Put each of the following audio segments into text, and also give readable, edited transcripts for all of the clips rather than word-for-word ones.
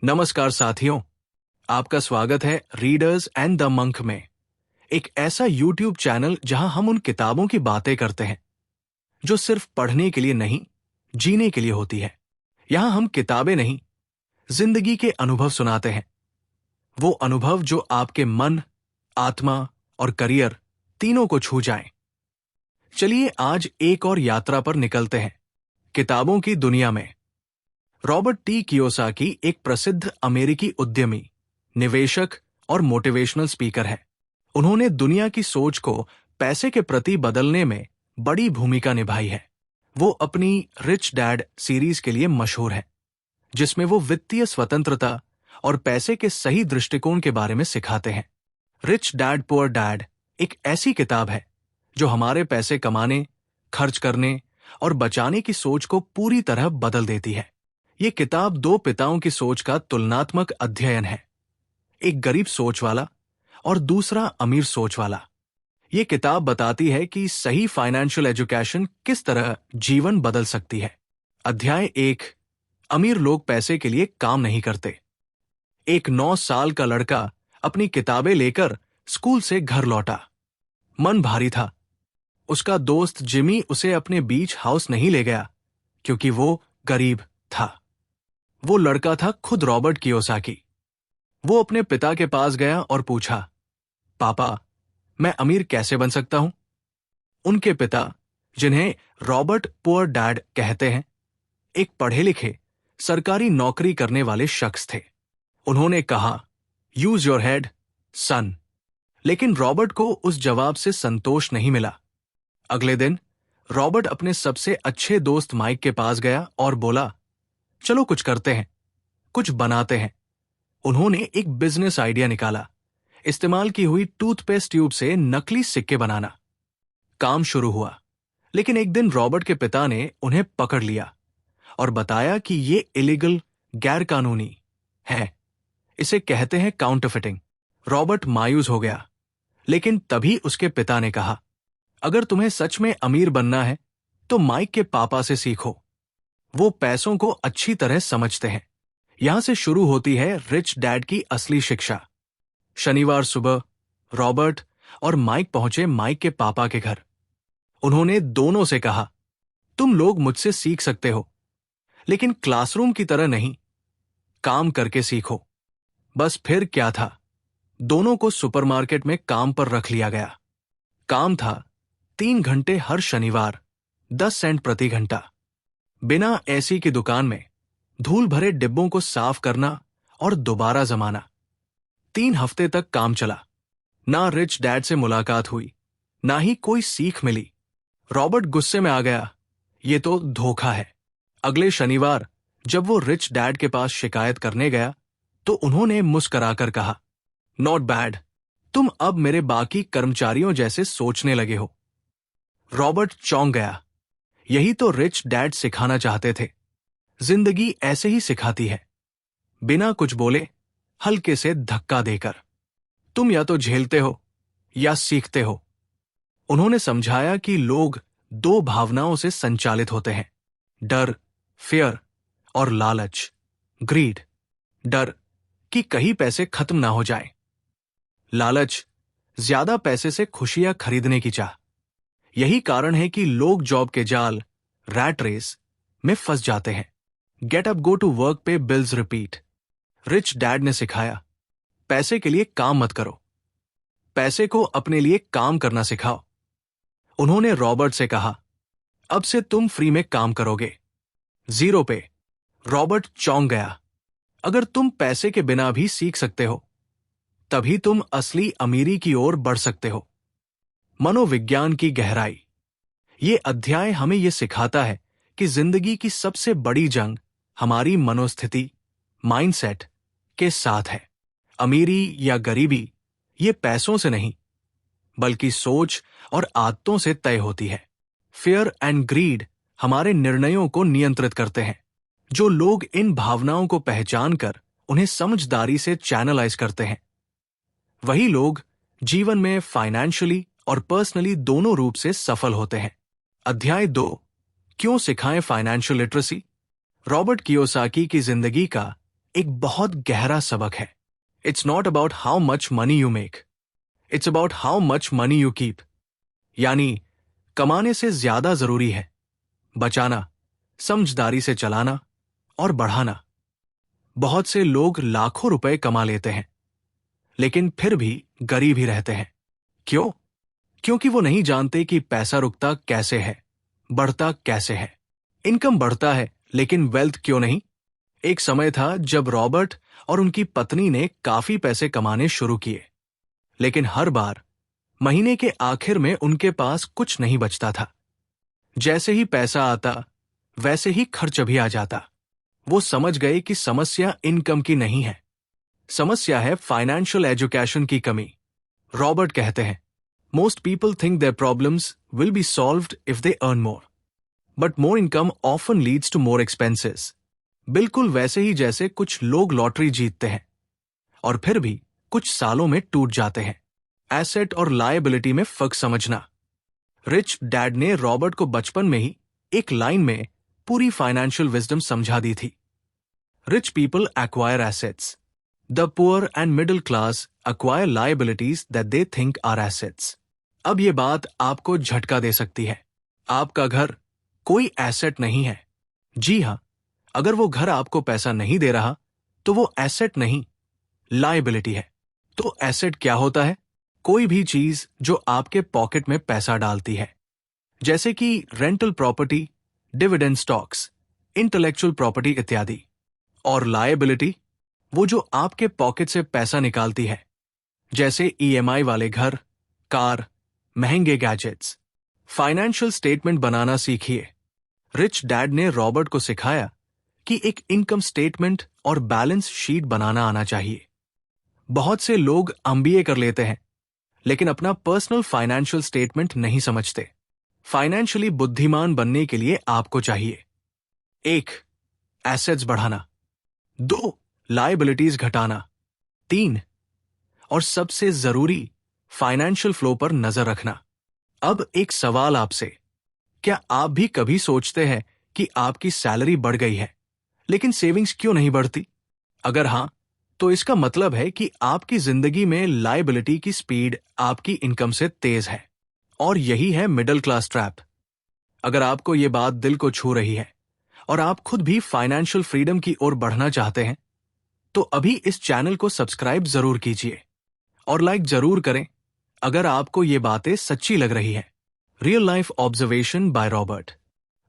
नमस्कार साथियों, आपका स्वागत है रीडर्स एंड द मंक में, एक ऐसा यूट्यूब चैनल जहां हम उन किताबों की बातें करते हैं जो सिर्फ पढ़ने के लिए नहीं, जीने के लिए होती है। यहां हम किताबें नहीं, जिंदगी के अनुभव सुनाते हैं। वो अनुभव जो आपके मन, आत्मा और करियर तीनों को छू जाएं। चलिए आज एक और यात्रा पर निकलते हैं, किताबों की दुनिया में। रॉबर्ट टी कियोसाकी एक प्रसिद्ध अमेरिकी उद्यमी, निवेशक और मोटिवेशनल स्पीकर है। उन्होंने दुनिया की सोच को पैसे के प्रति बदलने में बड़ी भूमिका निभाई है। वो अपनी रिच डैड सीरीज के लिए मशहूर है, जिसमें वो वित्तीय स्वतंत्रता और पैसे के सही दृष्टिकोण के बारे में सिखाते हैं। रिच डैड पुअर डैड एक ऐसी किताब है जो हमारे पैसे कमाने, खर्च करने और बचाने की सोच को पूरी तरह बदल देती है। ये किताब दो पिताओं की सोच का तुलनात्मक अध्ययन है, एक गरीब सोच वाला और दूसरा अमीर सोच वाला। ये किताब बताती है कि सही फाइनेंशियल एजुकेशन किस तरह जीवन बदल सकती है। अध्याय 1, अमीर लोग पैसे के लिए काम नहीं करते। एक 9 साल का लड़का अपनी किताबें लेकर स्कूल से घर लौटा। मन भारी था। उसका दोस्त जिमी उसे अपने बीच हाउस नहीं ले गया क्योंकि वो गरीब था। वो लड़का था खुद रॉबर्ट कियोसाकी। वो अपने पिता के पास गया और पूछा, पापा, मैं अमीर कैसे बन सकता हूं? उनके पिता, जिन्हें रॉबर्ट पुअर डैड कहते हैं, एक पढ़े लिखे सरकारी नौकरी करने वाले शख्स थे। उन्होंने कहा, यूज योर हेड सन। लेकिन रॉबर्ट को उस जवाब से संतोष नहीं मिला। अगले दिन रॉबर्ट अपने सबसे अच्छे दोस्त माइक के पास गया और बोला, चलो कुछ करते हैं, कुछ बनाते हैं। उन्होंने एक बिजनेस आइडिया निकाला, इस्तेमाल की हुई टूथपेस्ट ट्यूब से नकली सिक्के बनाना। काम शुरू हुआ, लेकिन एक दिन रॉबर्ट के पिता ने उन्हें पकड़ लिया और बताया कि ये इलीगल, गैर कानूनी है। इसे कहते हैं काउंटरफिटिंग। रॉबर्ट मायूस हो गया, लेकिन तभी उसके पिता ने कहा, अगर तुम्हें सच में अमीर बनना है तो माइक के पापा से सीखो। वो पैसों को अच्छी तरह समझते हैं। यहां से शुरू होती है रिच डैड की असली शिक्षा। शनिवार सुबह रॉबर्ट और माइक पहुंचे माइक के पापा के घर। उन्होंने दोनों से कहा, तुम लोग मुझसे सीख सकते हो, लेकिन क्लासरूम की तरह नहीं, काम करके सीखो। बस फिर क्या था, दोनों को सुपरमार्केट में काम पर रख लिया गया। काम था 3 घंटे हर शनिवार, 10 सेंट प्रति घंटा। बिना एसी की दुकान में धूल भरे डिब्बों को साफ करना और दोबारा जमाना। 3 हफ्ते तक काम चला। ना रिच डैड से मुलाकात हुई, ना ही कोई सीख मिली। रॉबर्ट गुस्से में आ गया, ये तो धोखा है। अगले शनिवार जब वो रिच डैड के पास शिकायत करने गया तो उन्होंने मुस्कुराकर कहा, नॉट बैड, तुम अब मेरे बाकी कर्मचारियों जैसे सोचने लगे हो। रॉबर्ट चौंक गया। यही तो रिच डैड सिखाना चाहते थे। जिंदगी ऐसे ही सिखाती है, बिना कुछ बोले, हल्के से धक्का देकर। तुम या तो झेलते हो या सीखते हो। उन्होंने समझाया कि लोग 2 भावनाओं से संचालित होते हैं, डर, फियर, और लालच, ग्रीड। डर कि कहीं पैसे खत्म ना हो जाए। लालच, ज्यादा पैसे से खुशियां खरीदने की चाह। यही कारण है कि लोग जॉब के जाल, रैट रेस में फंस जाते हैं। Get up go to work pay bills repeat. Rich dad ने सिखाया, पैसे के लिए काम मत करो, पैसे को अपने लिए काम करना सिखाओ। उन्होंने रॉबर्ट से कहा, अब से तुम फ्री में काम करोगे, 0 पे। रॉबर्ट चौंक गया। अगर तुम पैसे के बिना भी सीख सकते हो, तभी तुम असली अमीरी की ओर बढ़ सकते हो। मनोविज्ञान की गहराई। ये अध्याय हमें यह सिखाता है कि जिंदगी की सबसे बड़ी जंग हमारी मनोस्थिति, माइंडसेट के साथ है। अमीरी या गरीबी ये पैसों से नहीं, बल्कि सोच और आदतों से तय होती है। फियर एंड ग्रीड हमारे निर्णयों को नियंत्रित करते हैं। जो लोग इन भावनाओं को पहचान कर उन्हें समझदारी से चैनलाइज करते हैं, वही लोग जीवन में फाइनेंशियली और पर्सनली दोनों रूप से सफल होते हैं। अध्याय 2, क्यों सिखाएं फाइनेंशियल लिटरेसी। रॉबर्ट कियोसाकी की जिंदगी का एक बहुत गहरा सबक है। It's not about how much money you make, it's about how much money you keep. यानी कमाने से ज्यादा जरूरी है बचाना, समझदारी से चलाना और बढ़ाना। बहुत से लोग लाखों रुपए कमा लेते हैं लेकिन फिर भी गरीब ही रहते हैं। क्यों? क्योंकि वो नहीं जानते कि पैसा रुकता कैसे है, बढ़ता कैसे है। इनकम बढ़ता है लेकिन वेल्थ क्यों नहीं? एक समय था जब रॉबर्ट और उनकी पत्नी ने काफी पैसे कमाने शुरू किए, लेकिन हर बार महीने के आखिर में उनके पास कुछ नहीं बचता था। जैसे ही पैसा आता वैसे ही खर्च भी आ जाता। वो समझ गए कि समस्या इनकम की नहीं है, समस्या है फाइनेंशियल एजुकेशन की कमी। रॉबर्ट कहते हैं, most people think their problems will be solved if they earn more, but more income often leads to more expenses. बिल्कुल वैसे ही जैसे कुछ लोग लॉटरी जीतते हैं और फिर भी कुछ सालों में टूट जाते हैं। एसेट और लायबिलिटी में फर्क समझना। रिच डैड ने रॉबर्ट को बचपन में ही एक लाइन में पूरी फाइनेंशियल विजडम समझा दी थी। Rich people acquire assets, the poor and middle class acquire liabilities that they think are assets. अब ये बात आपको झटका दे सकती है। आपका घर कोई एसेट नहीं है। जी हां, अगर वो घर आपको पैसा नहीं दे रहा तो वो एसेट नहीं, लायबिलिटी है। तो एसेट क्या होता है? कोई भी चीज जो आपके पॉकेट में पैसा डालती है, जैसे कि rental property, dividend stocks, intellectual property इत्यादि। और लायबिलिटी वो जो आपके पॉकेट से पैसा निकालती है, जैसे ईएमआई वाले घर, कार, महंगे गैजेट्स। फाइनेंशियल स्टेटमेंट बनाना सीखिए। रिच डैड ने रॉबर्ट को सिखाया कि एक इनकम स्टेटमेंट और बैलेंस शीट बनाना आना चाहिए। बहुत से लोग एमबीए कर लेते हैं लेकिन अपना पर्सनल फाइनेंशियल स्टेटमेंट नहीं समझते। फाइनेंशियली बुद्धिमान बनने के लिए आपको चाहिए 1. एसेट्स बढ़ाना, 2. लायबिलिटीज घटाना, 3. और सबसे जरूरी फाइनेंशियल फ्लो पर नजर रखना। अब एक सवाल आपसे, क्या आप भी कभी सोचते हैं कि आपकी सैलरी बढ़ गई है लेकिन सेविंग्स क्यों नहीं बढ़ती? अगर हां, तो इसका मतलब है कि आपकी जिंदगी में लायबिलिटी की स्पीड आपकी इनकम से तेज है। और यही है मिडिल क्लास ट्रैप। अगर आपको यह बात दिल को छू रही है और आप खुद भी फाइनेंशियल फ्रीडम की ओर बढ़ना चाहते हैं तो अभी इस चैनल को सब्सक्राइब जरूर कीजिए और लाइक जरूर करें अगर आपको ये बातें सच्ची लग रही है। Real life observation by Robert.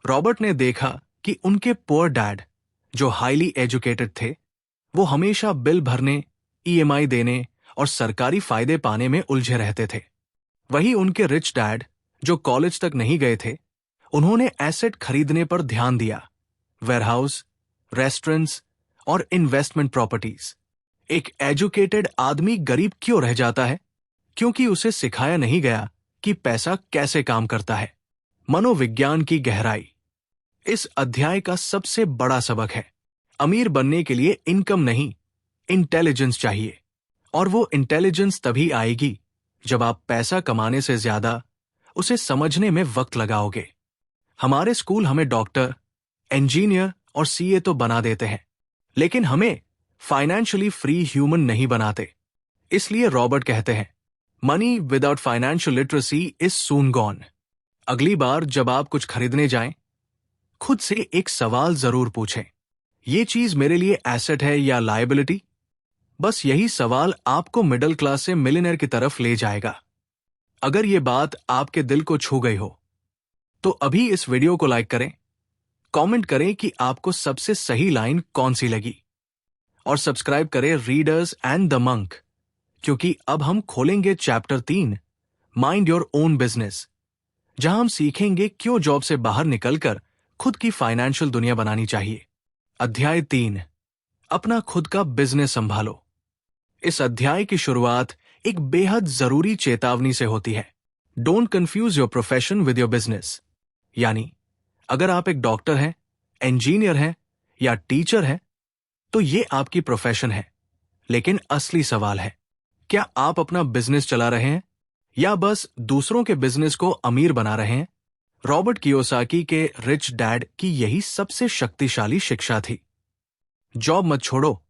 Robert ने देखा कि उनके पुअर डैड जो हाईली एजुकेटेड थे, वो हमेशा बिल भरने, ईएमआई देने और सरकारी फायदे पाने में उलझे रहते थे। वही उनके रिच डैड जो कॉलेज तक नहीं गए थे, उन्होंने एसेट खरीदने पर ध्यान दिया, वेयरहाउस, रेस्टोरेंट्स और इन्वेस्टमेंट प्रॉपर्टीज। एक एजुकेटेड आदमी गरीब क्यों रह जाता है? क्योंकि उसे सिखाया नहीं गया कि पैसा कैसे काम करता है। मनोविज्ञान की गहराई इस अध्याय का सबसे बड़ा सबक है। अमीर बनने के लिए इनकम नहीं, इंटेलिजेंस चाहिए। और वो इंटेलिजेंस तभी आएगी जब आप पैसा कमाने से ज्यादा उसे समझने में वक्त लगाओगे। हमारे स्कूल हमें डॉक्टर, इंजीनियर और सीए तो बना देते हैं, लेकिन हमें फाइनेंशियली फ्री ह्यूमन नहीं बनाते। इसलिए रॉबर्ट कहते हैं, money without financial literacy is soon gone. अगली बार जब आप कुछ खरीदने जाएं, खुद से एक सवाल जरूर पूछें, ये चीज मेरे लिए एसेट है या लायबिलिटी? बस यही सवाल आपको मिडिल क्लास से मिलियनेयर की तरफ ले जाएगा। अगर ये बात आपके दिल को छू गई हो तो अभी इस वीडियो को लाइक करें, कमेंट करें कि आपको सबसे सही लाइन कौन सी लगी और सब्सक्राइब करें रीडर्स एंड द मंक, क्योंकि अब हम खोलेंगे chapter 3 mind your own business, जहां हम सीखेंगे क्यों जॉब से बाहर निकलकर खुद की फाइनेंशियल दुनिया बनानी चाहिए। अध्याय 3, अपना खुद का बिजनेस संभालो। इस अध्याय की शुरुआत एक बेहद जरूरी चेतावनी से होती है। Don't confuse your profession with your business. यानी अगर आप एक डॉक्टर हैं, इंजीनियर हैं या टीचर हैं तो ये आपकी प्रोफेशन है, लेकिन असली सवाल है, क्या आप अपना बिजनेस चला रहे हैं या बस दूसरों के बिजनेस को अमीर बना रहे हैं? रॉबर्ट कियोसाकी के रिच डैड की यही सबसे शक्तिशाली शिक्षा थी। जॉब मत छोड़ो,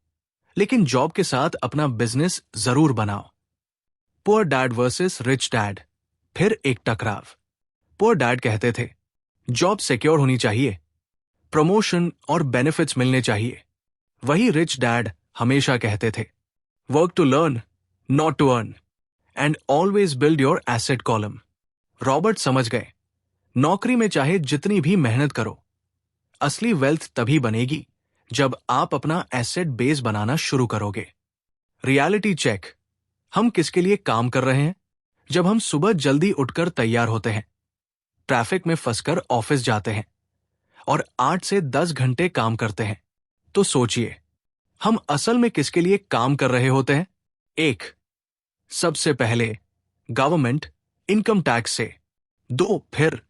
लेकिन जॉब के साथ अपना बिजनेस जरूर बनाओ। Poor dad versus rich dad, फिर एक टकराव। पुअर डैड कहते थे जॉब सिक्योर होनी चाहिए, प्रमोशन और बेनिफिट्स मिलने चाहिए। वही रिच डैड हमेशा कहते थे work to learn, not to earn, and always build your asset column. Robert समझ गए नौकरी में चाहे जितनी भी मेहनत करो, असली वेल्थ तभी बनेगी जब आप अपना एसेट बेस बनाना शुरू करोगे। रियलिटी चेक, हम किसके लिए काम कर रहे हैं? जब हम सुबह जल्दी उठकर तैयार होते हैं, ट्रैफिक में फंसकर ऑफिस जाते हैं और 8 से 10 घंटे काम करते हैं, तो सोचिए हम असल में किसके लिए काम कर रहे होते हैं? एक, सबसे पहले गवर्नमेंट इनकम टैक्स से। 2, फिर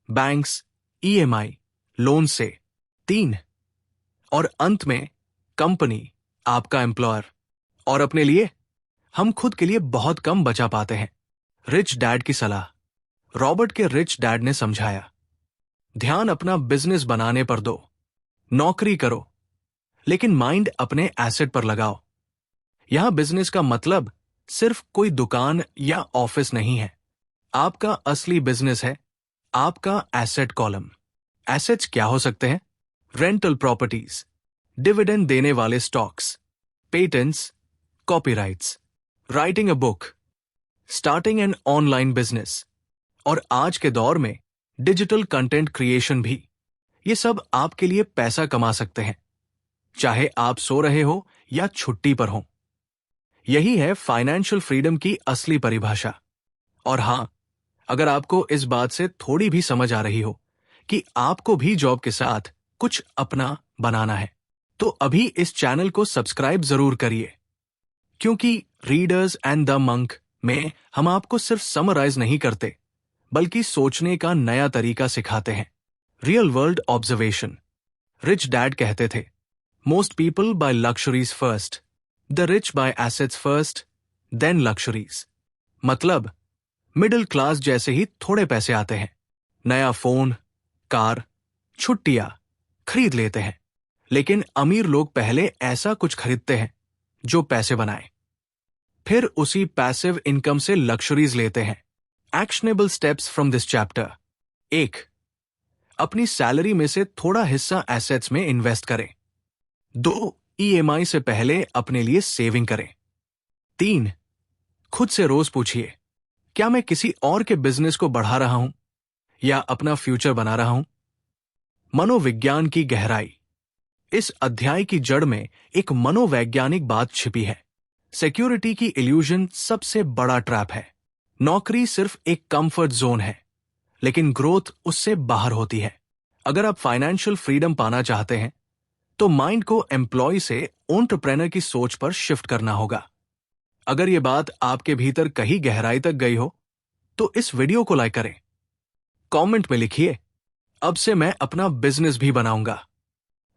बैंक्स, ईएमआई, लोन से। 3, और अंत में कंपनी, आपका एम्प्लॉयर। और अपने लिए हम खुद के लिए बहुत कम बचा पाते हैं। रिच डैड की सलाह। रॉबर्ट के रिच डैड ने समझाया, ध्यान अपना बिजनेस बनाने पर दो, नौकरी करो लेकिन माइंड अपने एसेट पर लगाओ। यहां बिजनेस का मतलब सिर्फ कोई दुकान या ऑफिस नहीं है। आपका असली बिजनेस है आपका एसेट कॉलम। एसेट्स क्या हो सकते हैं? रेंटल प्रॉपर्टीज, डिविडेंड देने वाले stocks, patents, copyrights, writing a book, starting an online business, और आज के दौर में डिजिटल कंटेंट क्रिएशन भी। ये सब आपके लिए पैसा कमा सकते हैं, चाहे आप सो रहे हो या छुट्टी पर हो। यही है फाइनेंशियल फ्रीडम की असली परिभाषा। और हां, अगर आपको इस बात से थोड़ी भी समझ आ रही हो कि आपको भी जॉब के साथ कुछ अपना बनाना है, तो अभी इस चैनल को सब्सक्राइब जरूर करिए, क्योंकि रीडर्स एंड द मंक में हम आपको सिर्फ समराइज नहीं करते, बल्कि सोचने का नया तरीका सिखाते हैं। Real world observation. Rich dad कहते थे most people buy luxuries first, the rich buy assets first, then luxuries. मतलब मिडिल क्लास जैसे ही थोड़े पैसे आते हैं, नया फोन, कार, छुट्टियां खरीद लेते हैं, लेकिन अमीर लोग पहले ऐसा कुछ खरीदते हैं जो पैसे बनाए, फिर उसी पैसिव इनकम से लक्सरीज लेते हैं। Actionable steps from this chapter. 1, अपनी सैलरी में से थोड़ा हिस्सा एसेट्स में इन्वेस्ट करें। 2, ईएमआई से पहले अपने लिए सेविंग करें। 3, खुद से रोज पूछिए, क्या मैं किसी और के बिजनेस को बढ़ा रहा हूं या अपना फ्यूचर बना रहा हूं? मनोविज्ञान की गहराई। इस अध्याय की जड़ में एक मनोवैज्ञानिक बात छिपी है। सिक्योरिटी की इल्यूजन सबसे बड़ा ट्रैप है। नौकरी सिर्फ एक कंफर्ट जोन है, लेकिन ग्रोथ उससे बाहर होती है। अगर आप फाइनेंशियल फ्रीडम पाना चाहते हैं, तो माइंड को एम्प्लॉय से एंटरप्रेन्योर की सोच पर शिफ्ट करना होगा। अगर यह बात आपके भीतर कहीं गहराई तक गई हो, तो इस वीडियो को लाइक करें, कमेंट में लिखिए अब से मैं अपना बिजनेस भी बनाऊंगा,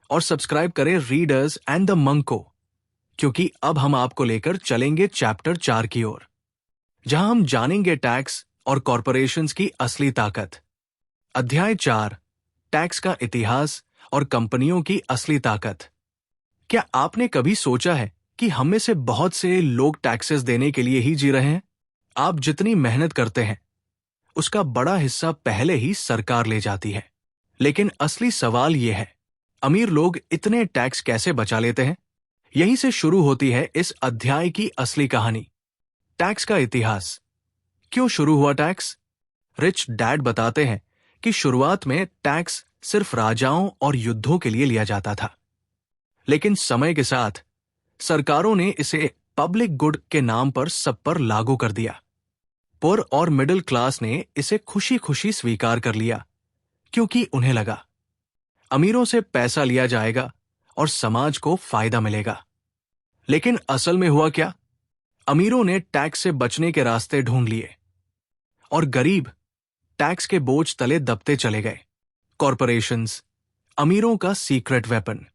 और सब्सक्राइब करें रीडर्स एंड द मंक को, क्योंकि अब हम आपको लेकर चलेंगे चैप्टर 4 की ओर, जहां हम जानेंगे टैक्स और कॉरपोरेशंस की असली ताकत। अध्याय 4, टैक्स का इतिहास और कंपनियों की असली ताकत। क्या आपने कभी सोचा है कि हम में से बहुत से लोग टैक्सेस देने के लिए ही जी रहे हैं? आप जितनी मेहनत करते हैं, उसका बड़ा हिस्सा पहले ही सरकार ले जाती है। लेकिन असली सवाल यह है, अमीर लोग इतने टैक्स कैसे बचा लेते हैं? यहीं से शुरू होती है इस अध्याय की असली कहानी। टैक्स का इतिहास। क्यों शुरू हुआ टैक्स? रिच डैड बताते हैं कि शुरुआत में टैक्स सिर्फ राजाओं और युद्धों के लिए लिया जाता था, लेकिन समय के साथ सरकारों ने इसे पब्लिक गुड के नाम पर सब पर लागू कर दिया। पुअर और मिडिल क्लास ने इसे खुशी खुशी स्वीकार कर लिया, क्योंकि उन्हें लगा अमीरों से पैसा लिया जाएगा और समाज को फायदा मिलेगा। लेकिन असल में हुआ क्या? अमीरों ने टैक्स से बचने के रास्ते ढूंढ लिए और गरीब टैक्स के बोझ तले दबते चले गए। कॉरपोरेशंस, अमीरों का सीक्रेट वेपन।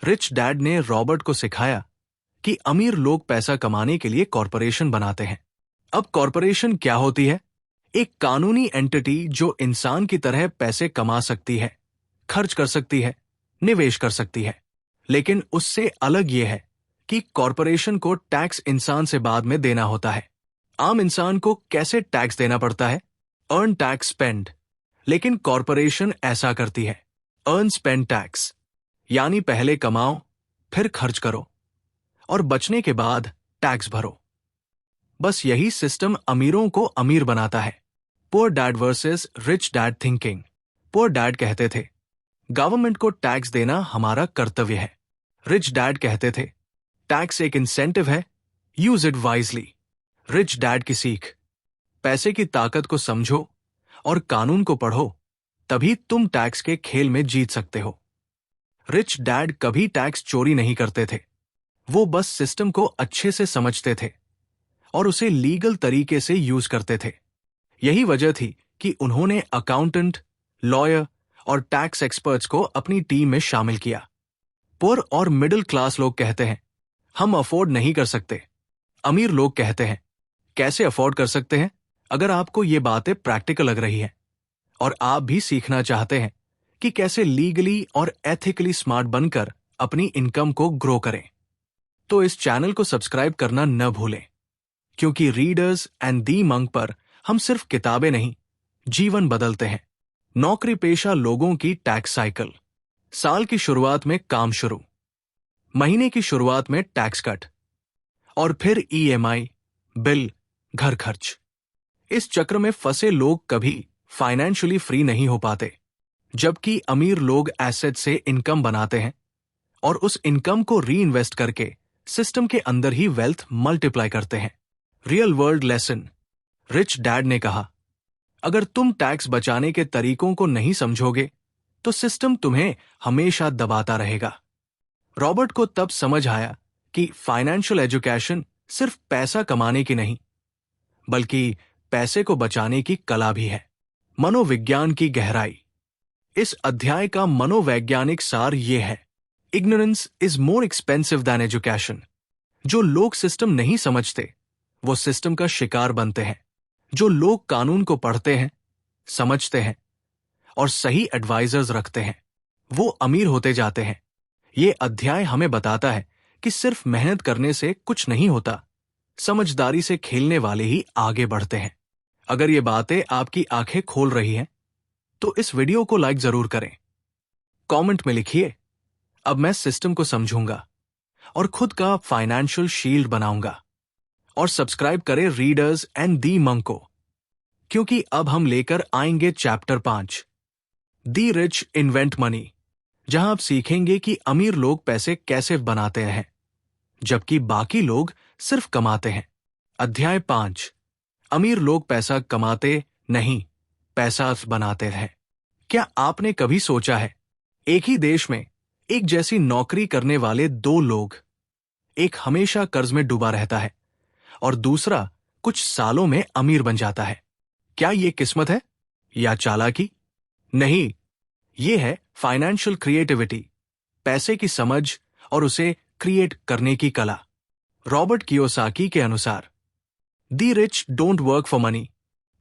रिच डैड ने रॉबर्ट को सिखाया कि अमीर लोग पैसा कमाने के लिए कॉरपोरेशन बनाते हैं। अब कॉरपोरेशन क्या होती है? एक कानूनी एंटिटी जो इंसान की तरह पैसे कमा सकती है, खर्च कर सकती है, निवेश कर सकती है, लेकिन उससे अलग यह है कि कॉरपोरेशन को टैक्स इंसान से बाद में देना होता है। आम इंसान को कैसे टैक्स देना पड़ता है? Earn tax spend. लेकिन कॉरपोरेशन ऐसा करती है, अर्न स्पेंड टैक्स, यानी पहले कमाओ, फिर खर्च करो और बचने के बाद टैक्स भरो। बस यही सिस्टम अमीरों को अमीर बनाता है। Poor dad versus rich dad thinking. Poor dad कहते थे, गवर्नमेंट को टैक्स देना हमारा कर्तव्य है। रिच डैड कहते थे, टैक्स एक इंसेंटिव है, use it wisely. Rich dad की सीख, पैसे की ताकत को समझो और कानून को पढ़ो, तभी तुम टैक्स के खेल में जीत सकते हो। रिच डैड कभी टैक्स चोरी नहीं करते थे, वो बस सिस्टम को अच्छे से समझते थे और उसे लीगल तरीके से यूज करते थे। यही वजह थी कि उन्होंने अकाउंटेंट, लॉयर और टैक्स एक्सपर्ट्स को अपनी टीम में शामिल किया। पुअर और मिडिल क्लास लोग कहते हैं, हम अफोर्ड नहीं कर सकते। अमीर लोग कहते हैं, कैसे अफोर्ड कर सकते हैं? अगर आपको ये बातें प्रैक्टिकल लग रही है और आप भी सीखना चाहते हैं कि कैसे लीगली और एथिकली स्मार्ट बनकर अपनी इनकम को ग्रो करें, तो इस चैनल को सब्सक्राइब करना न भूलें, क्योंकि रीडर्स एंड दी मंक पर हम सिर्फ किताबें नहीं, जीवन बदलते हैं। नौकरी पेशा लोगों की टैक्स साइकिल। साल की शुरुआत में काम शुरू, महीने की शुरुआत में टैक्स कट और फिर ईएमआई, बिल, घर खर्च। इस चक्र में फंसे लोग कभी फाइनेंशियली फ्री नहीं हो पाते, जबकि अमीर लोग एसेट से इनकम बनाते हैं और उस इनकम को री इन्वेस्ट करके सिस्टम के अंदर ही वेल्थ मल्टीप्लाई करते हैं। Real world lesson. Rich dad ने कहा, अगर तुम टैक्स बचाने के तरीकों को नहीं समझोगे तो सिस्टम तुम्हें हमेशा दबाता रहेगा। रॉबर्ट को तब समझ आया कि फाइनेंशियल एजुकेशन सिर्फ पैसा कमाने की नहीं, बल्कि पैसे को बचाने की कला भी है। मनोविज्ञान की गहराई। इस अध्याय का मनोवैज्ञानिक सार यह है, ignorance is more expensive than education. जो लोग सिस्टम नहीं समझते वो सिस्टम का शिकार बनते हैं। जो लोग कानून को पढ़ते हैं, समझते हैं और सही एडवाइजर्स रखते हैं, वो अमीर होते जाते हैं। ये अध्याय हमें बताता है कि सिर्फ मेहनत करने से कुछ नहीं होता, समझदारी से खेलने वाले ही आगे बढ़ते हैं। अगर ये बातें आपकी आंखें खोल रही हैं, तो इस वीडियो को लाइक जरूर करें। कमेंट में लिखिए, अब मैं सिस्टम को समझूंगा और खुद का फाइनेंशियल शील्ड बनाऊंगा। और सब्सक्राइब करें रीडर्स एंड दी मंक को, क्योंकि अब हम लेकर आएंगे चैप्टर 5, दी रिच इन्वेंट मनी, जहां आप सीखेंगे कि अमीर लोग पैसे कैसे बनाते हैं, जबकि बाकी लोग सिर्फ कमाते हैं। अध्याय 5, अमीर लोग पैसा कमाते नहीं, पैसा बनाते हैं। क्या आपने कभी सोचा है, एक ही देश में एक जैसी नौकरी करने वाले दो लोग, एक हमेशा कर्ज में डूबा रहता है और दूसरा कुछ सालों में अमीर बन जाता है। क्या यह किस्मत है या चालाकी? नहीं, यह है फाइनेंशियल क्रिएटिविटी, पैसे की समझ और उसे क्रिएट करने की कला। रॉबर्ट कियोसाकी के अनुसार, the rich don't work for money,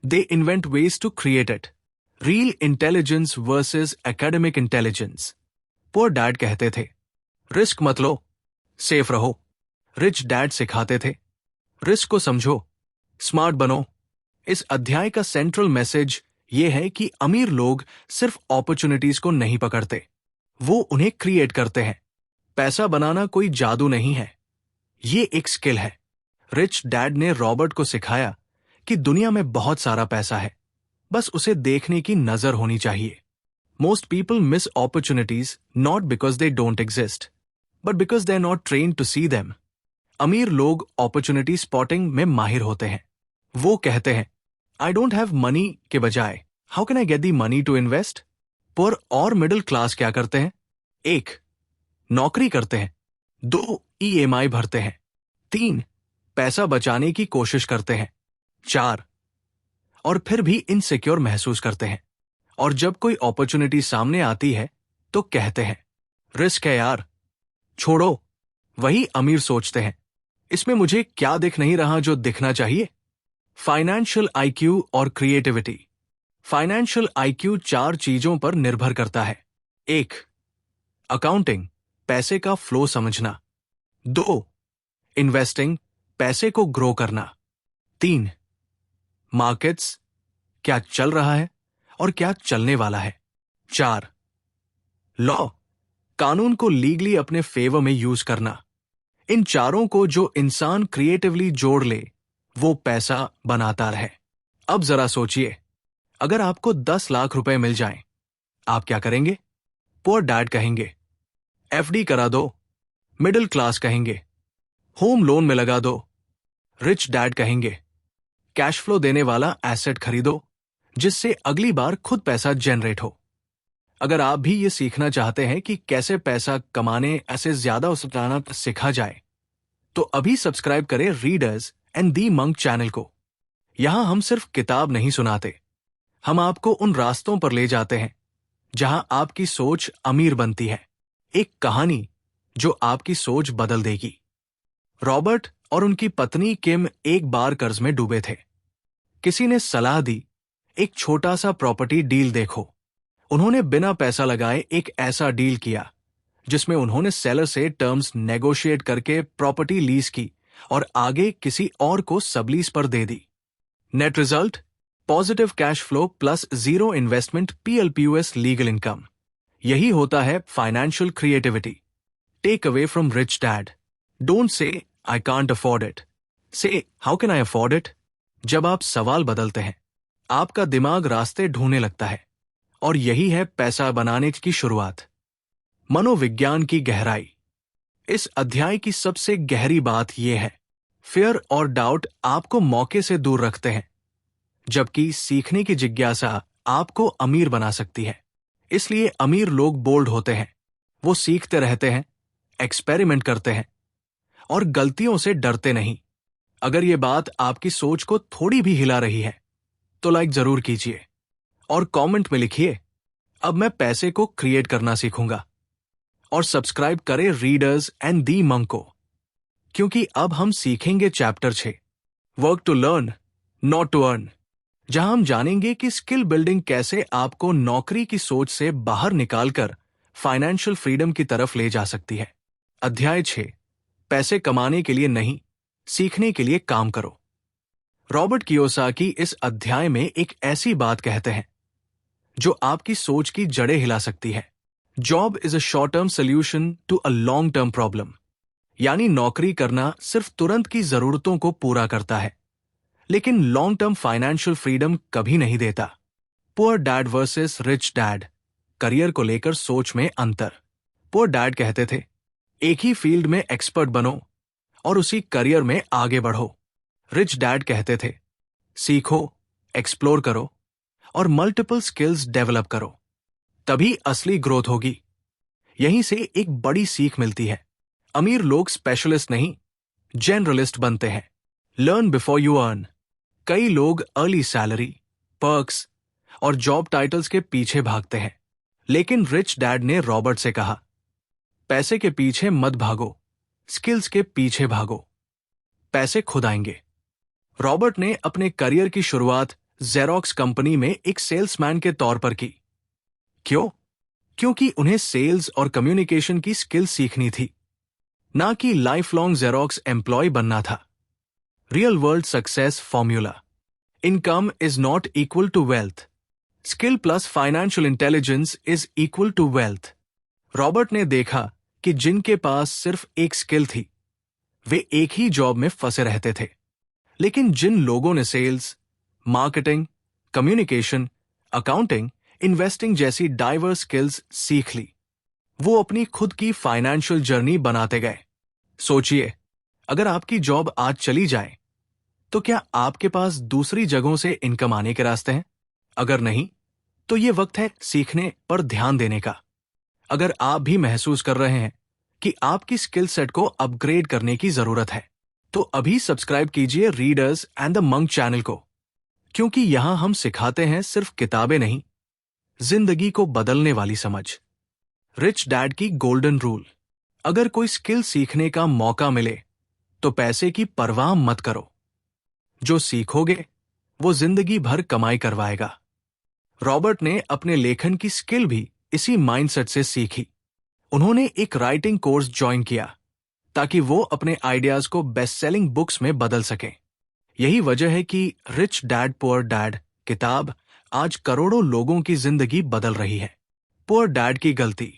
they invent ways to create it. Real intelligence versus academic intelligence. Poor dad कहते थे, रिस्क मत लो, सेफ रहो। रिच डैड सिखाते थे, रिस्क को समझो, स्मार्ट बनो। इस अध्याय का सेंट्रल मैसेज यह है कि अमीर लोग सिर्फ अपॉर्चुनिटीज को नहीं पकड़ते, वो उन्हें क्रिएट करते हैं। पैसा बनाना कोई जादू नहीं है, ये एक स्किल है। रिच डैड ने रॉबर्ट को सिखाया कि दुनिया में बहुत सारा पैसा है, बस उसे देखने की नजर होनी चाहिए। Most people miss opportunities not because they don't exist, but because they are not trained to see them. अमीर लोग अपॉर्चुनिटी स्पॉटिंग में माहिर होते हैं। वो कहते हैं, आई डोंट हैव मनी के बजाय how can I get the money to invest. Poor और मिडिल क्लास क्या करते हैं? 1, नौकरी करते हैं। 2, ईएमआई भरते हैं। 3, पैसा बचाने की कोशिश करते हैं। 4, और फिर भी इनसिक्योर महसूस करते हैं। और जब कोई अपॉर्चुनिटी सामने आती है तो कहते हैं, रिस्क है यार, छोड़ो। वही अमीर सोचते हैं, इसमें मुझे क्या दिख नहीं रहा जो दिखना चाहिए। फाइनेंशियल आईक्यू और क्रिएटिविटी। फाइनेंशियल आईक्यू 4 चीजों पर निर्भर करता है। 1, अकाउंटिंग, पैसे का फ्लो समझना। 2, इन्वेस्टिंग, पैसे को ग्रो करना। 3, मार्केट्स, क्या चल रहा है और क्या चलने वाला है। 4, लॉ, कानून को लीगली अपने फेवर में यूज करना। इन चारों को जो इंसान क्रिएटिवली जोड़ ले वो पैसा बनाता रहे। अब जरा सोचिए, अगर आपको 10 लाख रुपए मिल जाएं, आप क्या करेंगे? पुअर डैड कहेंगे। एफडी करा दो, मिडिल क्लास कहेंगे। होम लोन में लगा दो, रिच डैड कहेंगे। कैश फ्लो देने वाला एसेट खरीदो जिससे अगली बार खुद पैसा जनरेट हो। अगर आप भी ये सीखना चाहते हैं कि कैसे पैसा कमाने ऐसे ज्यादा उछलना सीखा जाए, तो अभी सब्सक्राइब करें readers and the monk channel को। यहां हम सिर्फ किताब नहीं सुनाते, हम आपको उन रास्तों पर ले जाते हैं जहां आपकी सोच अमीर बनती है। एक कहानी जो आपकी सोच बदल देगी। रॉबर्ट और उनकी पत्नी किम एक बार कर्ज में डूबे थे। किसी ने सलाह दी, एक छोटा सा प्रॉपर्टी डील देखो। उन्होंने बिना पैसा लगाए एक ऐसा डील किया जिसमें उन्होंने सेलर से टर्म्स नेगोशिएट करके प्रॉपर्टी लीज की और आगे किसी और को सबलीज पर दे दी। Net result, positive cash flow plus zero investment PLPUS legal income. यही होता है financial creativity. Take away from rich dad, don't say I can't afford it, say how can I afford it. जब आप सवाल बदलते हैं, आपका दिमाग रास्ते ढूंढने लगता है, और यही है पैसा बनाने की शुरुआत। मनोविज्ञान की गहराई। इस अध्याय की सबसे गहरी बात यह है, फियर और डाउट आपको मौके से दूर रखते हैं, जबकि सीखने की जिज्ञासा आपको अमीर बना सकती है। इसलिए अमीर लोग बोल्ड होते हैं, वो सीखते रहते हैं, एक्सपेरिमेंट करते हैं और गलतियों से डरते नहीं। अगर ये बात आपकी सोच को थोड़ी भी हिला रही है तो लाइक जरूर कीजिए और कमेंट में लिखिए, अब मैं पैसे को क्रिएट करना सीखूंगा। और सब्सक्राइब करें रीडर्स एंड दी मंक को, क्योंकि अब हम सीखेंगे chapter 6, work to learn not to earn, जहां हम जानेंगे कि स्किल बिल्डिंग कैसे आपको नौकरी की सोच से बाहर निकालकर फाइनेंशियल फ्रीडम की तरफ ले जा सकती है। अध्याय 6, पैसे कमाने के लिए नहीं, सीखने के लिए काम करो। रॉबर्ट कियोसाकी इस अध्याय में एक ऐसी बात कहते हैं जो आपकी सोच की जड़ें हिला सकती है। Job is a short term solution to a long term problem. यानी नौकरी करना सिर्फ तुरंत की जरूरतों को पूरा करता है, लेकिन लॉन्ग टर्म फाइनेंशियल फ्रीडम कभी नहीं देता। Poor dad versus rich dad, career को लेकर सोच में अंतर। पुअर डैड कहते थे, एक ही फील्ड में एक्सपर्ट बनो और उसी करियर में आगे बढ़ो। रिच डैड कहते थे, सीखो, एक्सप्लोर करो और मल्टीपल स्किल्स डेवलप करो, तभी असली ग्रोथ होगी। यहीं से एक बड़ी सीख मिलती है, अमीर लोग स्पेशलिस्ट नहीं, जनरलिस्ट बनते हैं। Learn before you earn. कई लोग अर्ली सैलरी, पर्क्स और जॉब टाइटल्स के पीछे भागते हैं, लेकिन रिच डैड ने रॉबर्ट से कहा, पैसे के पीछे मत भागो, स्किल्स के पीछे भागो, पैसे खुद आएंगे। रॉबर्ट ने अपने करियर की शुरुआत जेरोक्स कंपनी में एक सेल्समैन के तौर पर की। क्यों? क्योंकि उन्हें सेल्स और कम्युनिकेशन की स्किल सीखनी थी, ना कि लाइफ लॉन्ग जेरोक्स एम्प्लॉय बनना था। Real world success formula. Income is not equal to wealth, skill plus financial intelligence is equal to wealth. Robert ने देखा कि जिनके पास सिर्फ एक स्किल थी वे एक ही जॉब में फंसे रहते थे, लेकिन जिन लोगों ने sales, marketing, communication, accounting, investing जैसी डाइवर्स स्किल्स सीख ली, वो अपनी खुद की फाइनेंशियल जर्नी बनाते गए। सोचिए, अगर आपकी जॉब आज चली जाए तो क्या आपके पास दूसरी जगहों से इनकम आने के रास्ते हैं? अगर नहीं, तो ये वक्त है सीखने पर ध्यान देने का। अगर आप भी महसूस कर रहे हैं कि आपकी स्किल सेट को अपग्रेड करने की जरूरत है, तो अभी सब्सक्राइब कीजिए readers and the monk channel को, क्योंकि यहां हम सिखाते हैं सिर्फ किताबें नहीं, जिंदगी को बदलने वाली समझ। रिच डैड की गोल्डन रूल। अगर कोई स्किल सीखने का मौका मिले तो पैसे की परवाह मत करो, जो सीखोगे वो जिंदगी भर कमाई करवाएगा। रॉबर्ट ने अपने लेखन की स्किल भी इसी माइंडसेट से सीखी। उन्होंने एक राइटिंग कोर्स ज्वाइन किया ताकि वो अपने आइडियाज को बेस्ट सेलिंग बुक्स में बदल सकें। यही वजह है कि रिच डैड पुअर डैड किताब आज करोड़ों लोगों की जिंदगी बदल रही है। पुअर डैड की गलती।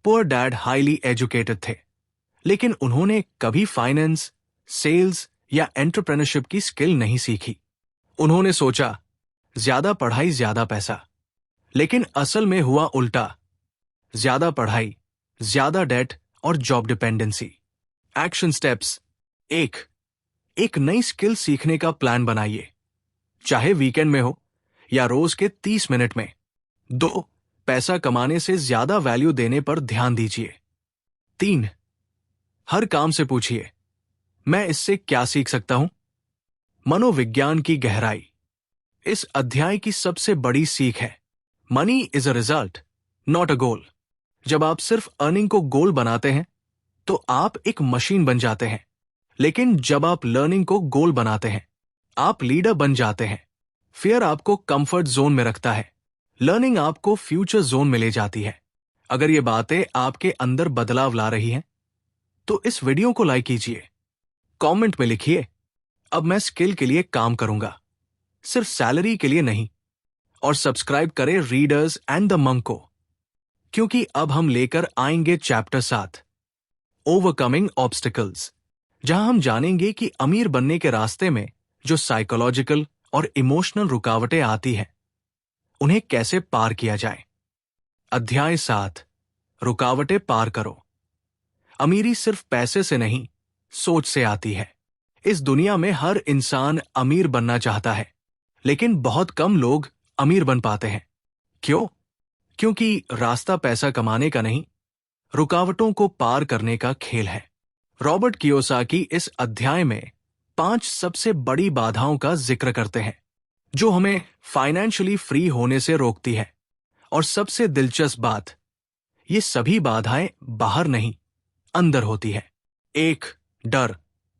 पुअर डैड हाईली एजुकेटेड थे, लेकिन उन्होंने कभी फाइनेंस, सेल्स या एंटरप्रेन्योरशिप की स्किल नहीं सीखी। उन्होंने सोचा ज्यादा पढ़ाई ज्यादा पैसा, लेकिन असल में हुआ उल्टा। ज्यादा पढ़ाई, ज्यादा डेट और जॉब डिपेंडेंसी। Action steps. एक नई स्किल सीखने का प्लान बनाइए, चाहे वीकेंड में हो या रोज के 30 मिनट में। 2. पैसा कमाने से ज्यादा वैल्यू देने पर ध्यान दीजिए। 3. हर काम से पूछिए, मैं इससे क्या सीख सकता हूं? मनोविज्ञान की गहराई। इस अध्याय की सबसे बड़ी सीख है, money is a result, not a goal. जब आप सिर्फ अर्निंग को गोल बनाते हैं तो आप एक मशीन बन जाते हैं, लेकिन जब आप लर्निंग को गोल बनाते हैं आप लीडर बन जाते हैं। फियर आपको कंफर्ट जोन में रखता है, लर्निंग आपको फ्यूचर जोन में ले जाती है। अगर ये बातें आपके अंदर बदलाव ला रही हैं तो इस वीडियो को लाइक कीजिए, कमेंट में लिखिए, अब मैं स्किल के लिए काम करूंगा, सिर्फ सैलरी के लिए नहीं। और सब्सक्राइब करें रीडर्स एंड द मंक को, क्योंकि अब हम लेकर आएंगे चैप्टर 7, ओवरकमिंग ऑब्स्टिकल्स, जहां हम जानेंगे कि अमीर बनने के रास्ते में जो साइकोलॉजिकल और इमोशनल रुकावटें आती हैं उन्हें कैसे पार किया जाए। अध्याय 7, रुकावटें पार करो। अमीरी सिर्फ पैसे से नहीं, सोच से आती है। इस दुनिया में हर इंसान अमीर बनना चाहता है, लेकिन बहुत कम लोग अमीर बन पाते हैं। क्यों? क्योंकि रास्ता पैसा कमाने का नहीं, रुकावटों को पार करने का खेल है। रॉबर्ट कियोसाकी इस अध्याय में 5 सबसे बड़ी बाधाओं का जिक्र करते हैं जो हमें फाइनेंशियली फ्री होने से रोकती है। और सबसे दिलचस्प बात, ये सभी बाधाएं बाहर नहीं, अंदर होती है। 1. डर,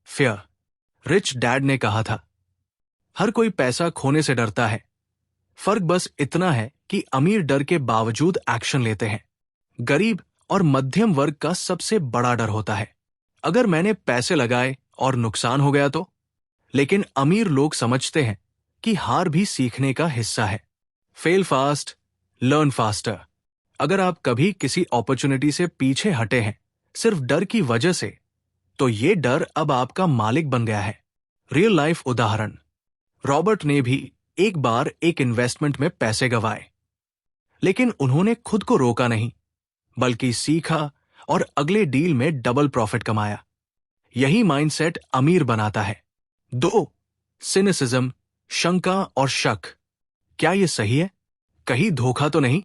फियर। रिच डैड ने कहा था, हर कोई पैसा खोने से डरता है, फर्क बस इतना है कि अमीर डर के बावजूद एक्शन लेते हैं। गरीब और मध्यम वर्ग का सबसे बड़ा डर होता है, अगर मैंने पैसे लगाए और नुकसान हो गया तो। लेकिन अमीर लोग समझते हैं कि हार भी सीखने का हिस्सा है। Fail fast, learn faster. अगर आप कभी किसी अपॉर्चुनिटी से पीछे हटे हैं सिर्फ डर की वजह से, तो ये डर अब आपका मालिक बन गया है। रियल लाइफ उदाहरण, रॉबर्ट ने भी एक बार एक इन्वेस्टमेंट में पैसे गंवाए, लेकिन उन्होंने खुद को रोका नहीं, बल्कि सीखा और अगले डील में डबल प्रॉफिट कमाया। यही माइंडसेट अमीर बनाता है। 2. सिनिसिज्म, शंका और शक। क्या यह सही है? कहीं धोखा तो नहीं?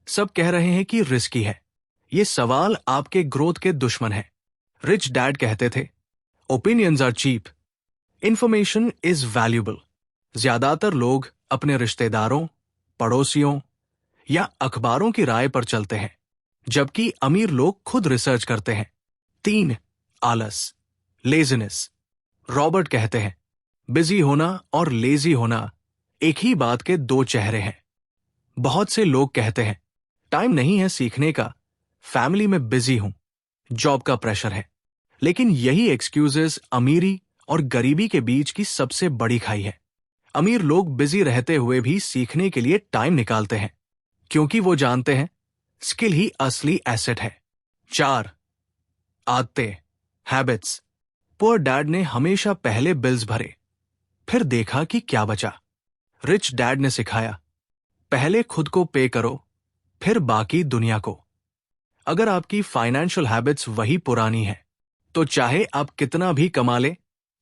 सब कह रहे हैं कि रिस्की है। ये सवाल आपके ग्रोथ के दुश्मन है। रिच डैड कहते थे, opinions are cheap, information is valuable. ज्यादातर लोग अपने रिश्तेदारों, पड़ोसियों या अखबारों की राय पर चलते हैं, जबकि अमीर लोग खुद रिसर्च करते हैं। 3. आलस, लेजीनेस। रॉबर्ट कहते हैं, बिजी होना और लेजी होना एक ही बात के 2 चेहरे हैं। बहुत से लोग कहते हैं, टाइम नहीं है सीखने का, फैमिली में बिजी हूं, जॉब का प्रेशर है। लेकिन यही एक्सक्यूजेस अमीरी और गरीबी के बीच की सबसे बड़ी खाई है। अमीर लोग बिजी रहते हुए भी सीखने के लिए टाइम निकालते हैं, क्योंकि वो जानते हैं स्किल ही असली एसेट है। 4. आदतें, हैबिट्स। पुअर डैड ने हमेशा पहले बिल्स भरे, फिर देखा कि क्या बचा। रिच डैड ने सिखाया, पहले खुद को पे करो, फिर बाकी दुनिया को। अगर आपकी फाइनेंशियल हैबिट्स वही पुरानी है, तो चाहे आप कितना भी कमा ले,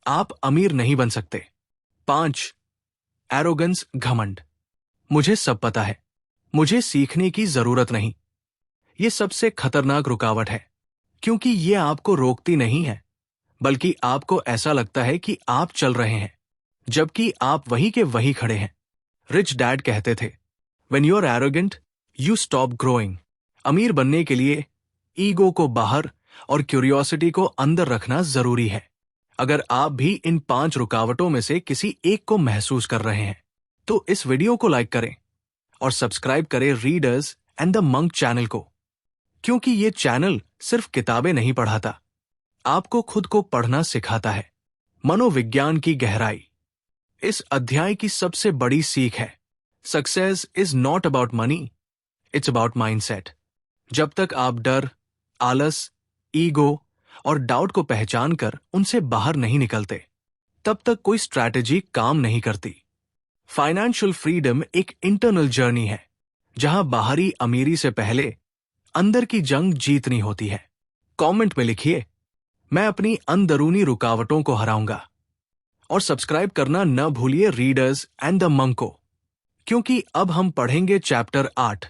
आप अमीर नहीं बन सकते। 5. एरोगेंस, घमंड। मुझे सब पता है, मुझे सीखने की जरूरत नहीं। यह सबसे खतरनाक रुकावट है, क्योंकि यह आपको रोकती नहीं है, बल्कि आपको ऐसा लगता है कि आप चल रहे हैं, जबकि आप वही के वही खड़े हैं। रिच डैड कहते थे, When you are arrogant, you stop growing. अमीर बनने के लिए ईगो को बाहर और क्यूरियोसिटी को अंदर रखना जरूरी है। अगर आप भी इन 5 रुकावटों में से किसी एक को महसूस कर रहे हैं, तो इस वीडियो को लाइक करें और सब्सक्राइब करें readers and the monk channel को, क्योंकि ये चैनल सिर्फ किताबें नहीं पढ़ाता, आपको खुद को पढ़ना सिखाता है। मनोविज्ञान की गहराई। इस अध्याय की सबसे बड़ी सीख है, success is not about money, it's about mindset. जब तक आप डर, आलस, ईगो और डाउट को पहचान कर उनसे बाहर नहीं निकलते, तब तक कोई स्ट्रैटेजी काम नहीं करती। फाइनेंशियल फ्रीडम एक इंटरनल जर्नी है, जहां बाहरी अमीरी से पहले अंदर की जंग जीतनी होती है। कमेंट में लिखिए, मैं अपनी अंदरूनी रुकावटों को हराऊंगा। और सब्सक्राइब करना न भूलिए रीडर्स एंड द मंक को, क्योंकि अब हम पढ़ेंगे चैप्टर 8,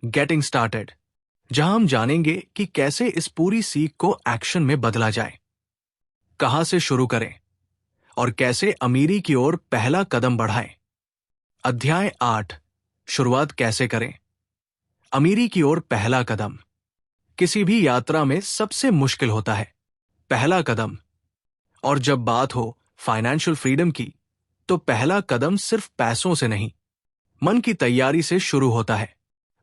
गेटिंग स्टार्टेड, जहां हम जानेंगे कि कैसे इस पूरी सीख को एक्शन में बदला जाए। कहां से शुरू करें और कैसे अमीरी की ओर पहला कदम बढ़ाएं। अध्याय 8, शुरुआत कैसे करें। अमीरी की ओर पहला कदम किसी भी यात्रा में सबसे मुश्किल होता है, पहला कदम। और जब बात हो फाइनेंशियल फ्रीडम की, तो पहला कदम सिर्फ पैसों से नहीं, मन की तैयारी से शुरू होता है।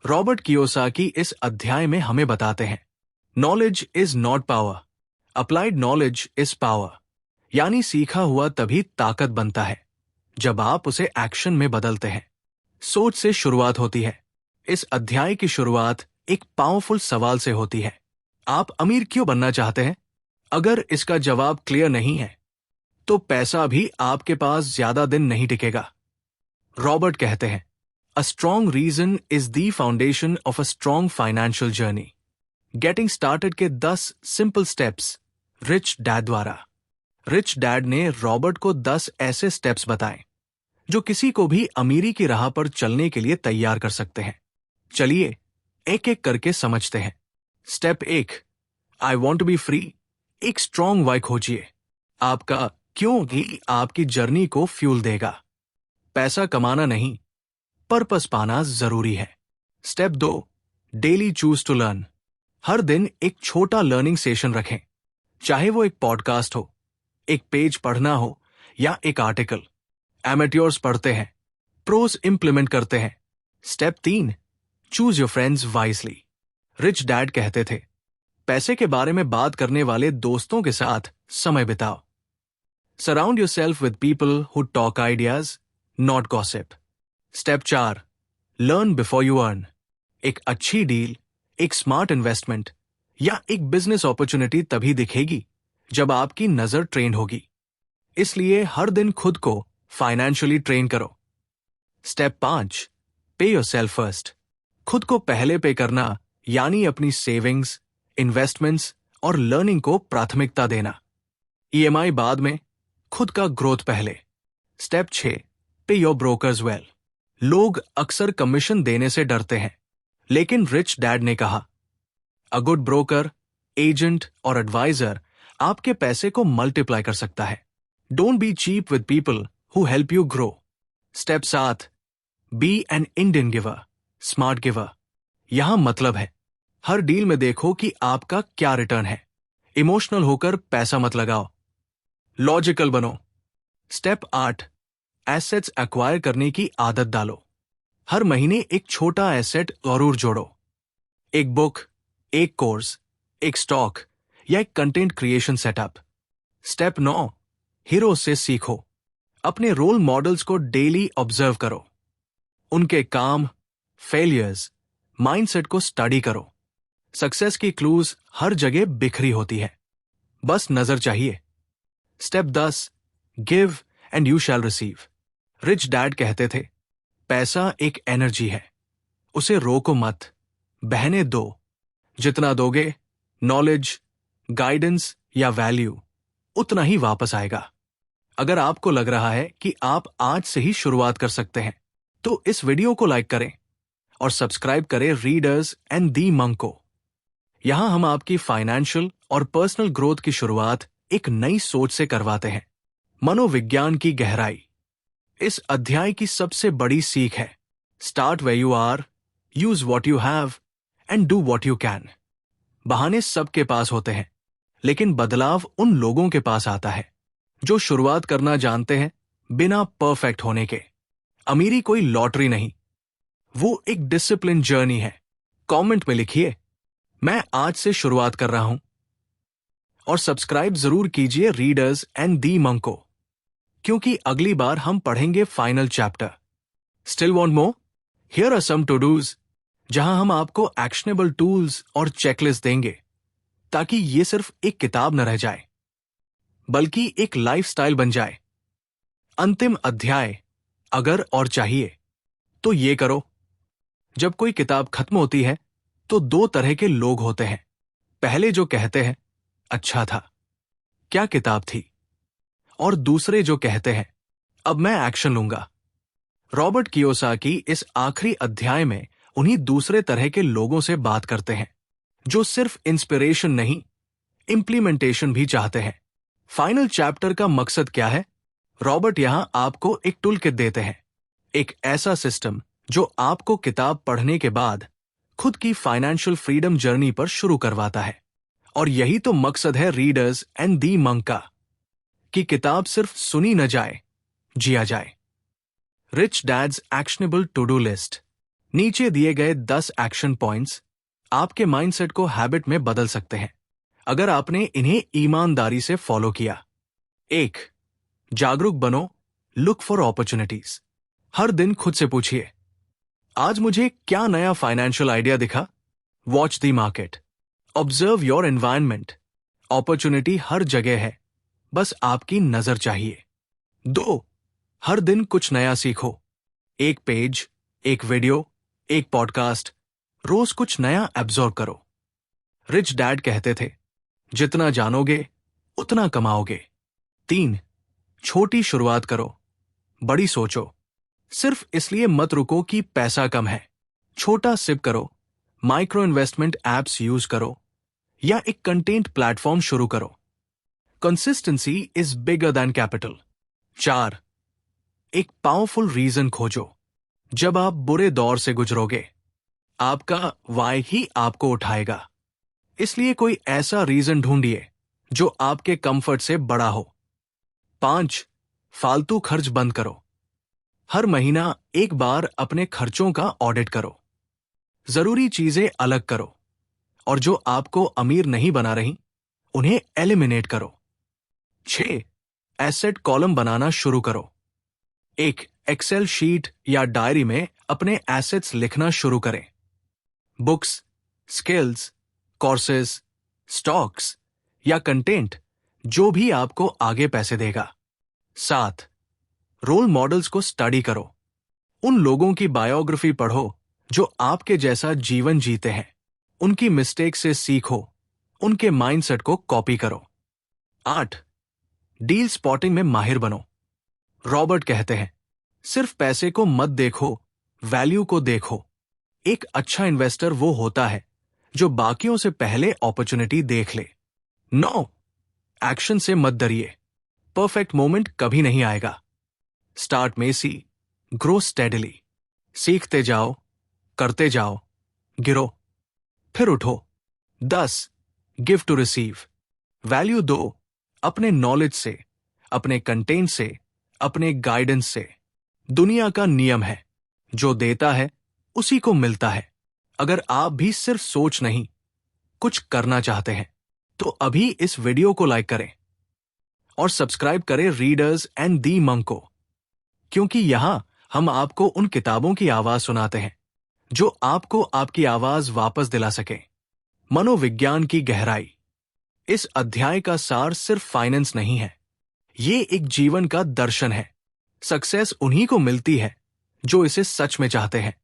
रॉबर्ट कियोसाकी इस अध्याय में हमें बताते हैं, knowledge is not power, applied knowledge is power. यानी सीखा हुआ तभी ताकत बनता है जब आप उसे एक्शन में बदलते हैं। सोच से शुरुआत होती है। इस अध्याय की शुरुआत एक पावरफुल सवाल से होती है, आप अमीर क्यों बनना चाहते हैं? अगर इसका जवाब क्लियर नहीं है, तो पैसा भी आपके पास ज्यादा दिन नहीं टिकेगा। रॉबर्ट कहते हैं, a strong reason is the foundation of a strong financial journey. Getting started के 10 सिंपल स्टेप्स, रिच डैड द्वारा। रिच डैड ने रॉबर्ट को 10 ऐसे स्टेप्स बताए जो किसी को भी अमीरी की राह पर चलने के लिए तैयार कर सकते हैं। चलिए एक एक करके समझते हैं। Step 1, I want to be free. एक स्ट्रॉन्ग वाई खोजिए। आपका क्यों ही आपकी जर्नी को फ्यूल देगा। पैसा कमाना नहीं, पर्पस पाना जरूरी है। Step 2, daily choose to learn. हर दिन एक छोटा लर्निंग सेशन रखें, चाहे वो एक पॉडकास्ट हो, एक पेज पढ़ना हो या एक आर्टिकल। एमेट्योर्स पढ़ते हैं, प्रोस इंप्लीमेंट करते हैं। Step 3, choose your friends wisely. Rich dad कहते थे, पैसे के बारे में बात करने वाले दोस्तों के साथ समय बिताओ। Surround yourself with people who talk ideas, not gossip. Step 4, learn before you earn. एक अच्छी डील, एक स्मार्ट इन्वेस्टमेंट या एक बिजनेस अपॉर्चुनिटी तभी दिखेगी जब आपकी नजर ट्रेन होगी। इसलिए हर दिन खुद को फाइनेंशियली ट्रेन करो। स्टेप 5, पे योरसेल्फ फर्स्ट। खुद को पहले पे करना यानी अपनी सेविंग्स, इन्वेस्टमेंट्स और लर्निंग को प्राथमिकता देना। ईएमआई बाद में, खुद का ग्रोथ पहले। स्टेप 6, पे योर ब्रोकर्स वेल। लोग अक्सर कमीशन देने से डरते हैं, लेकिन रिच डैड ने कहा, अ गुड ब्रोकर, एजेंट और एडवाइजर आपके पैसे को मल्टीप्लाई कर सकता है। Don't be cheap with people who help you grow. Step 7, be an Indian giver, smart giver. यहां मतलब है, हर डील में देखो कि आपका क्या रिटर्न है। इमोशनल होकर पैसा मत लगाओ, लॉजिकल बनो। स्टेप 8, एसेट्स एक्वायर करने की आदत डालो। हर महीने एक छोटा एसेट जरूर जोड़ो। एक बुक, एक कोर्स, एक स्टॉक या एक content creation setup. Step 9, hero से सीखो। अपने रोल मॉडल्स को डेली ऑब्जर्व करो। उनके काम, फेलियर्स, माइंडसेट को स्टडी करो। सक्सेस की क्लूज हर जगह बिखरी होती है, बस नजर चाहिए। Step 10, give and you shall receive. Rich dad कहते थे, पैसा एक एनर्जी है, उसे रोको मत, बहने दो। जितना दोगे, नॉलेज, गाइडेंस या वैल्यू, उतना ही वापस आएगा। अगर आपको लग रहा है कि आप आज से ही शुरुआत कर सकते हैं, तो इस वीडियो को लाइक करें और सब्सक्राइब करें रीडर्स एंड दी मंक को। यहां हम आपकी फाइनेंशियल और पर्सनल ग्रोथ की शुरुआत एक नई सोच से करवाते हैं। मनोविज्ञान की गहराई। इस अध्याय की सबसे बड़ी सीख है, start where you are, use what you have and do what you can. बहाने सबके पास होते हैं, लेकिन बदलाव उन लोगों के पास आता है जो शुरुआत करना जानते हैं बिना परफेक्ट होने के। अमीरी कोई लॉटरी नहीं, वो एक डिसिप्लिन जर्नी है। कमेंट में लिखिए, मैं आज से शुरुआत कर रहा हूं। और सब्सक्राइब जरूर कीजिए रीडर्स एंड दी मंक को, क्योंकि अगली बार हम पढ़ेंगे final chapter. Still want more? Here are some to dos, जहां हम आपको एक्शनेबल टूल्स और चेकलिस्ट देंगे, ताकि ये सिर्फ एक किताब न रह जाए, बल्कि एक लाइफस्टाइल बन जाए। अंतिम अध्याय, अगर और चाहिए तो ये करो। जब कोई किताब खत्म होती है तो दो तरह के लोग होते हैं। पहले जो कहते हैं अच्छा था, क्या किताब थी, और दूसरे जो कहते हैं अब मैं एक्शन लूंगा। रॉबर्ट कियोसाकी इस आखिरी अध्याय में उन्हीं दूसरे तरह के लोगों से बात करते हैं, जो सिर्फ इंस्पिरेशन नहीं, इंप्लीमेंटेशन भी चाहते हैं। फाइनल चैप्टर का मकसद क्या है? रॉबर्ट यहां आपको एक टूल किट देते हैं, एक ऐसा सिस्टम जो आपको किताब पढ़ने के बाद खुद की फाइनेंशियल फ्रीडम जर्नी पर शुरू करवाता है। और यही तो मकसद है रीडर्स एंड दी मंक का, कि किताब सिर्फ सुनी न जाए, जिया जाए। Rich dad's actionable to do list. नीचे दिए गए 10 एक्शन पॉइंट्स आपके माइंडसेट को हैबिट में बदल सकते हैं, अगर आपने इन्हें ईमानदारी से फॉलो किया। 1. जागरूक बनो, लुक फॉर अपॉर्चुनिटीज। हर दिन खुद से पूछिए, आज मुझे क्या नया फाइनेंशियल आइडिया दिखा? Watch the market, observe your environment. Opportunity हर जगह है, बस आपकी नजर चाहिए। 2. हर दिन कुछ नया सीखो। एक पेज, एक वीडियो, एक पॉडकास्ट, रोज कुछ नया एब्जॉर्ब करो। रिच डैड कहते थे, जितना जानोगे उतना कमाओगे। 3. छोटी शुरुआत करो, बड़ी सोचो। सिर्फ इसलिए मत रुको कि पैसा कम है। छोटा सिप करो, माइक्रो इन्वेस्टमेंट एप्स यूज करो, या एक कंटेंट प्लेटफॉर्म शुरू करो। Consistency is bigger than capital. 4. एक पावरफुल रीजन खोजो। जब आप बुरे दौर से गुजरोगे, आपका वाई ही आपको उठाएगा। इसलिए कोई ऐसा रीजन ढूंढिए जो आपके कंफर्ट से बड़ा हो। 5. फालतू खर्च बंद करो। हर महीना एक बार अपने खर्चों का ऑडिट करो। जरूरी चीजें अलग करो, और जो आपको अमीर नहीं बना रही, उन्हें एलिमिनेट करो। 6. एसेट कॉलम बनाना शुरू करो। एक एक्सेल शीट या डायरी में अपने एसेट्स लिखना शुरू करें। बुक्स, स्किल्स, कोर्सेज, स्टॉक्स या कंटेंट, जो भी आपको आगे पैसे देगा। 7. रोल मॉडल्स को स्टडी करो। उन लोगों की बायोग्राफी पढ़ो जो आपके जैसा जीवन जीते हैं। उनकी मिस्टेक से सीखो, उनके माइंडसेट को कॉपी करो। 8. डील स्पॉटिंग में माहिर बनो। रॉबर्ट कहते हैं, सिर्फ पैसे को मत देखो, वैल्यू को देखो। एक अच्छा इन्वेस्टर वो होता है जो बाकियों से पहले अपॉर्चुनिटी देख ले। 9. एक्शन से मत डरिए, परफेक्ट मोमेंट कभी नहीं आएगा। Start messy, grow steadily. सीखते जाओ, करते जाओ, गिरो, फिर उठो। 10. Give to receive. वैल्यू दो, अपने नॉलेज से, अपने कंटेंट से, अपने गाइडेंस से। दुनिया का नियम है, जो देता है उसी को मिलता है। अगर आप भी सिर्फ सोच नहीं, कुछ करना चाहते हैं, तो अभी इस वीडियो को लाइक करें और सब्सक्राइब करें रीडर्स एंड दी मंक को, क्योंकि यहां हम आपको उन किताबों की आवाज सुनाते हैं जो आपको आपकी आवाज वापस दिला सके। मनोविज्ञान की गहराई। इस अध्याय का सार सिर्फ फाइनेंस नहीं है, ये एक जीवन का दर्शन है। सक्सेस उन्हीं को मिलती है जो इसे सच में चाहते हैं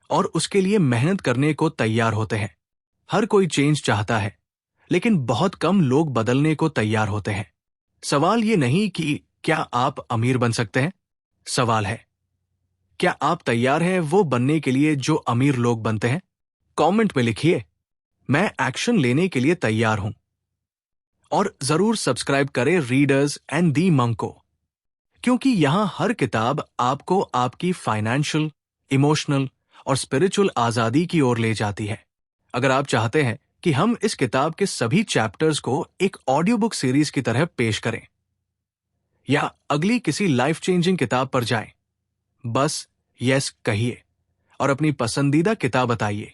और उसके लिए मेहनत करने को तैयार होते हैं। हर कोई चेंज चाहता है, लेकिन बहुत कम लोग बदलने को तैयार होते हैं। सवाल ये नहीं कि क्या आप अमीर बन सकते हैं, सवाल है, क्या आप तैयार हैं वो बनने के लिए जो अमीर लोग बनते हैं? कमेंट में लिखिए, मैं एक्शन लेने के लिए तैयार हूं। और जरूर सब्सक्राइब करें रीडर्स एंड दी मंक को, क्योंकि यहां हर किताब आपको आपकी फाइनेंशियल, इमोशनल और स्पिरिचुअल आजादी की ओर ले जाती है। अगर आप चाहते हैं कि हम इस किताब के सभी चैप्टर्स को एक ऑडियो बुक सीरीज की तरह पेश करें, या अगली किसी लाइफ चेंजिंग किताब पर जाएं, बस यस कहिए और अपनी पसंदीदा किताब बताइए।